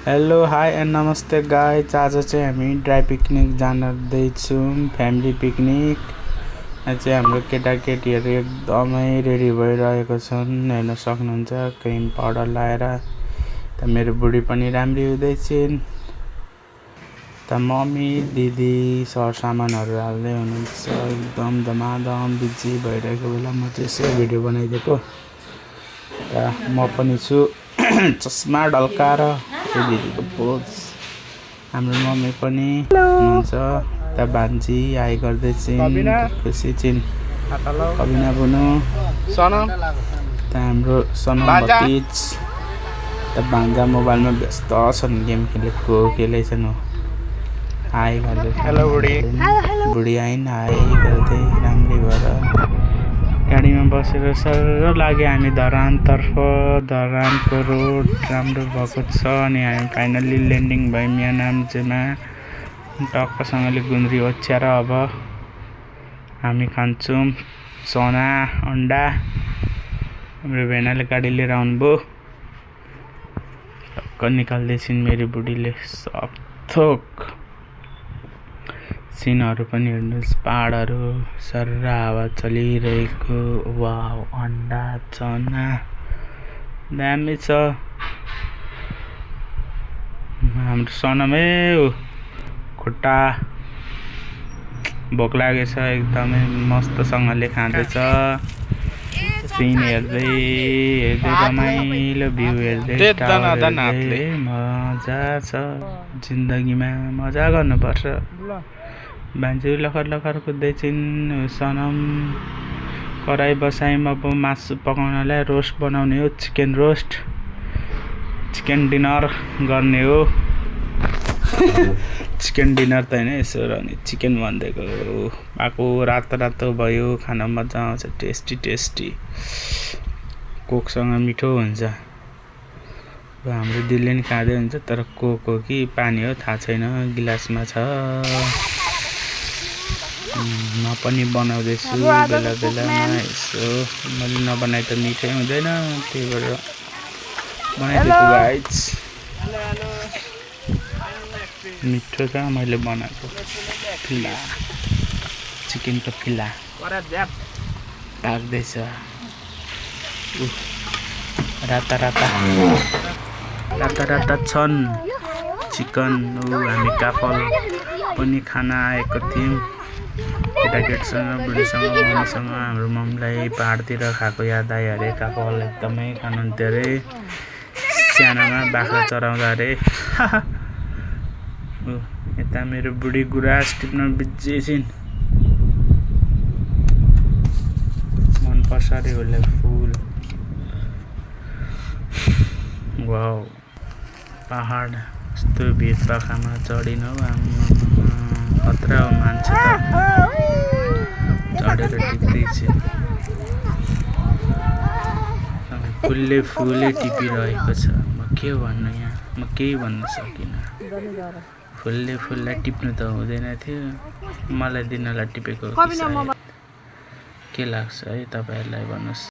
Hello hi and नमस्ते guys. आज चाहिँ हामी ड्राई पिकनिक जाँदैछौँ, फ्यामिली पिकनिक। यहाँ चाहिँ हाम्रो केटाकेटीहरू एकदमै रेडी भइरहेको छन्, हेर्न सक्नुहुन्छ। क्रिम पाउडर लाएर त मेरो बुढी पनि राम्री हुँदैछिन्। त मम्मी दिदी सरसामानहरू हाल्दै हुनुहुन्छ। एकदम धमाधम बिजी भइरहेको बेला म चाहिँ यसो भिडियो बनाइदिएको। र म पनि छु चस्मा ढल्काएर दिदीको पोज। हाम्रो मम्मी पनि हुनुहुन्छ। त भान्जी आइ गर्दैछिन्, खुसी छिन्। कबिना बुनु त हाम्रो सनम भतिज त भान्जा मोबाइलमा व्यस्त छन्, गेम खेलेछन्। हाई गर्दै बुढी आइन्, हाई गर्दै राम्री भएर गाडीमा बसेर सर लाग्यो हामी धरानतर्फ। धरानको रोड राम्रो भएको छ अनि हामी फाइनल्ली ल्यान्डिङ भयौँ यहाँ नाम्चेमा। टक्कसँगले गुन्द्री ओछ्याएर अब हामी खान्छौँ चना अन्डा। हाम्रो भेनाले गाडी लिएर आउनुभयो। टक्क निकाल्दैछिन् मेरो बुढीले सबथोक। सिनहरू पनि हेर्नुहोस्, पहाडहरू सर्र हावा चलिरहेको। वाउ, अन्डा चना दामी छ। हाम्रो सनमै खुट्टा भोक लागेछ, एकदमै मस्तसँगले खाँदैछ। सिन हेर्दै रमाइलो भ्यू हेर्दै मजा छ। जिन्दगीमा मजा गर्नुपर्छ। भान्जी लखर कुद्दैछिन्। सनम कराई बसाइम अब मासु पकाउनलाई, रोस्ट बनाउने हो, चिकन रोस्ट। चिकन डिनर गर्ने हो। चिकन डिनर त होइन, यसो अनि चिकन भनिदिएको पाएको। रातो भयो, खान मजा आउँछ। टेस्टी कोकसँग मिठो हुन्छ। अब हाम्रो दिलले नि खाँदै हुन्छ, तर कोक हो कि पानी हो थाहा छैन। गिलासमा छ। म पनि बनाउँदैछु बेला यसो। मैले नबनाए त मिठै हुँदैन, त्यही भएर बनाइदिएको गाइज। मिठो छ मैले बनाएको। फिला चिकनको फिला पाक्दैछ। राता छन् चिकन। हामी काफल पनि खाना आएको थियौँ केटाकेटीसँग, बुढीसँग, मम्मीसँग। हाम्रो मम्मीलाई पहाडतिर खाएको याद आयो अरे। काफल एकदमै खानुहुन्थ्यो अरे सानोमा, बाख्रा चराउँदा अरे। यता मेरो बुढी गुराँस टिप्न बिजी छिन्। मनपर्छ अरे उसलाई फुल। वाउ, पहाड यस्तो भिरपाखामा चढिन हौ, खतरा हो। मान्छे त चढेर टिप्दैछ। फुलले टिपिरहेको छ। म के भन्नु यहाँ, म केही भन्न सकिनँ। फुललाई टिप्नु त हुँदैन थियो, मलाई दिनलाई टिपेको के लाग्छ है तपाईँहरूलाई भन्नुहोस्।